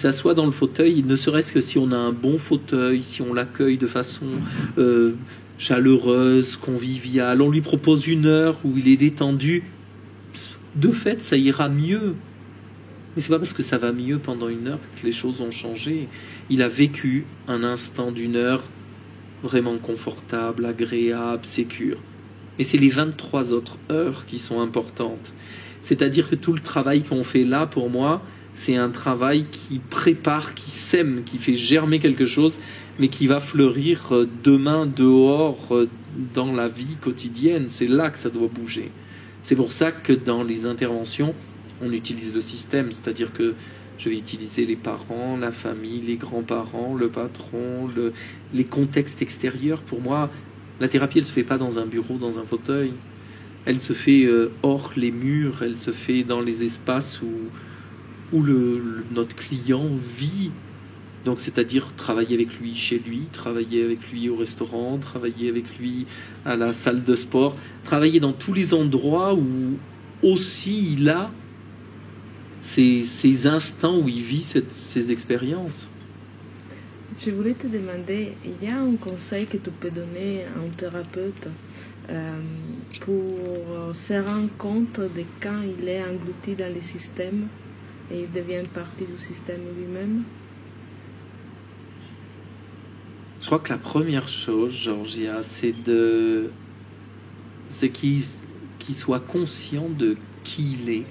s'assoit dans le fauteuil, ne serait-ce que si on a un bon fauteuil, si on l'accueille de façon chaleureuse, conviviale, on lui propose une heure où il est détendu, de fait, ça ira mieux. Mais c'est pas parce que ça va mieux pendant une heure que les choses ont changé. Il a vécu un instant d'une heure vraiment confortable, agréable, sécure. Et c'est les 23 autres heures qui sont importantes. C'est-à-dire que tout le travail qu'on fait là, pour moi, c'est un travail qui prépare, qui sème, qui fait germer quelque chose, mais qui va fleurir demain, dehors, dans la vie quotidienne. C'est là que ça doit bouger. C'est pour ça que dans les interventions, on utilise le système, c'est-à-dire que je vais utiliser les parents, la famille, les grands-parents, le patron, les contextes extérieurs. Pour moi, la thérapie, elle ne se fait pas dans un bureau, dans un fauteuil. Elle se fait hors les murs, elle se fait dans les espaces où notre client vit. Donc, c'est-à-dire travailler avec lui chez lui, travailler avec lui au restaurant, travailler avec lui à la salle de sport, travailler dans tous les endroits où aussi il a ces instants où il vit ces expériences. Je voulais te demander, il y a un conseil que tu peux donner à un thérapeute pour se rendre compte de quand il est englouti dans le système et il devient partie du système lui-même? Je crois que la première chose, Georgia, c'est qu'il soit conscient de qui il est,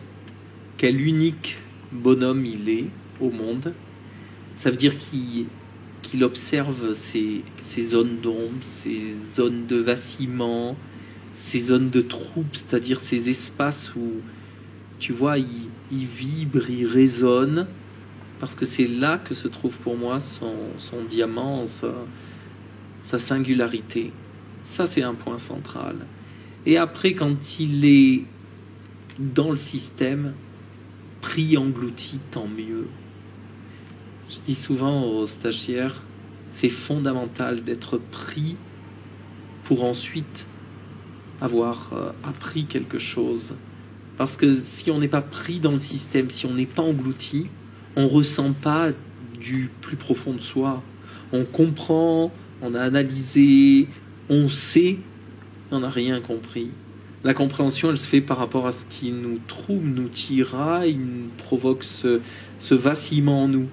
quel unique bonhomme il est au monde. Ça veut dire qu'il observe ces zones d'ombre, ces zones de vacillement, ces zones de trouble, c'est-à-dire ces espaces où, tu vois, il vibre, il résonne, parce que c'est là que se trouve pour moi son diamant, sa singularité. Ça, c'est un point central. Et après, quand il est dans le système, pris, englouti, tant mieux. Je dis souvent aux stagiaires, c'est fondamental d'être pris pour ensuite avoir appris quelque chose. Parce que si on n'est pas pris dans le système, si on n'est pas englouti, on ne ressent pas du plus profond de soi. On comprend, on a analysé, on sait, on n'a rien compris. La compréhension, elle se fait par rapport à ce qui nous trouble, nous tiraille, nous provoque ce vacillement en nous.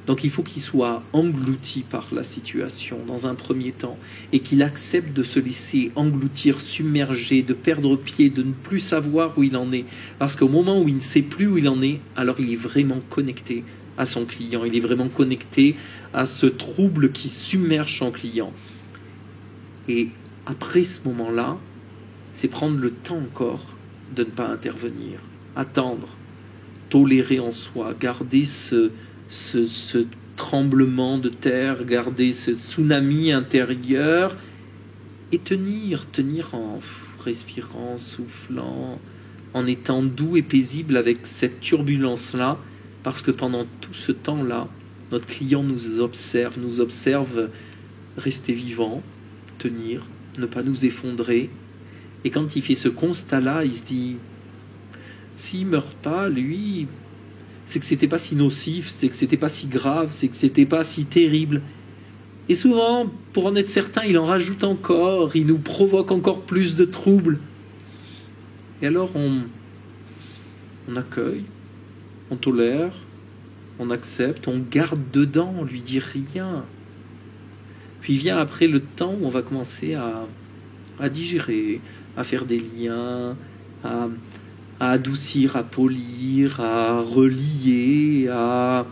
Donc il faut qu'il soit englouti par la situation dans un premier temps et qu'il accepte de se laisser engloutir, submerger, de perdre pied, de ne plus savoir où il en est. Parce qu'au moment où il ne sait plus où il en est, alors il est vraiment connecté à son client, il est vraiment connecté à ce trouble qui submerge son client. Et après ce moment-là, c'est prendre le temps encore de ne pas intervenir, attendre, tolérer en soi, garder ce tremblement de terre, garder ce tsunami intérieur et tenir en respirant, soufflant, en étant doux et paisible avec cette turbulence-là, parce que pendant tout ce temps-là, notre client nous observe rester vivant, tenir, ne pas nous effondrer. Et quand il fait ce constat-là, il se dit, s'il ne meurt pas, lui, c'est que c'était pas si nocif, c'est que c'était pas si grave, c'est que c'était pas si terrible. Et souvent, pour en être certain, il en rajoute encore, il nous provoque encore plus de troubles. Et alors on accueille, on tolère, on accepte, on garde dedans, on lui dit rien. Puis vient après le temps où on va commencer à digérer, à faire des liens, à adoucir, à polir, à relier, à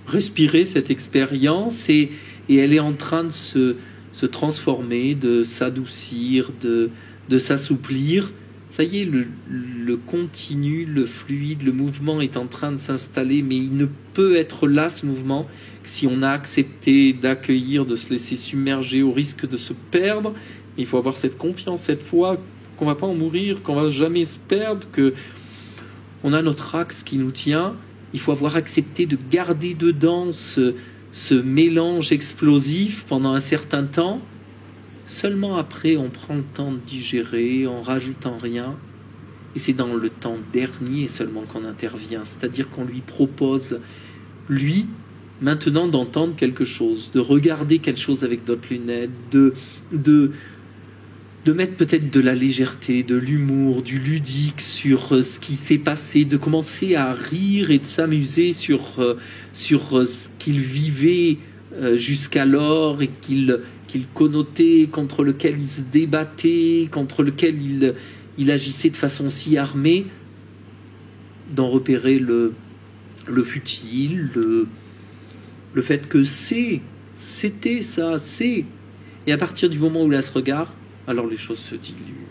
respirer cette expérience et elle est en train de se transformer, de s'adoucir, de s'assouplir. Ça y est, le continu, le fluide, le mouvement est en train de s'installer, mais il ne peut être là, ce mouvement, que si on a accepté d'accueillir, de se laisser submerger au risque de se perdre. Il faut avoir cette confiance, cette foi, qu'on ne va pas en mourir, qu'on ne va jamais se perdre, qu'on a notre axe qui nous tient. Il faut avoir accepté de garder dedans ce mélange explosif pendant un certain temps. Seulement après, on prend le temps de digérer en rajoutant rien. Et c'est dans le temps dernier seulement qu'on intervient. C'est-à-dire qu'on lui propose lui, maintenant d'entendre quelque chose, de regarder quelque chose avec d'autres lunettes, de mettre peut-être de la légèreté, de l'humour, du ludique sur ce qui s'est passé, de commencer à rire et de s'amuser sur ce qu'il vivait jusqu'alors et qu'il connotait, contre lequel il se débattait, contre lequel il agissait de façon si armée, d'en repérer le futile, le fait que c'était ça, c'est. Et à partir du moment où il a ce regard, alors les choses se diluent.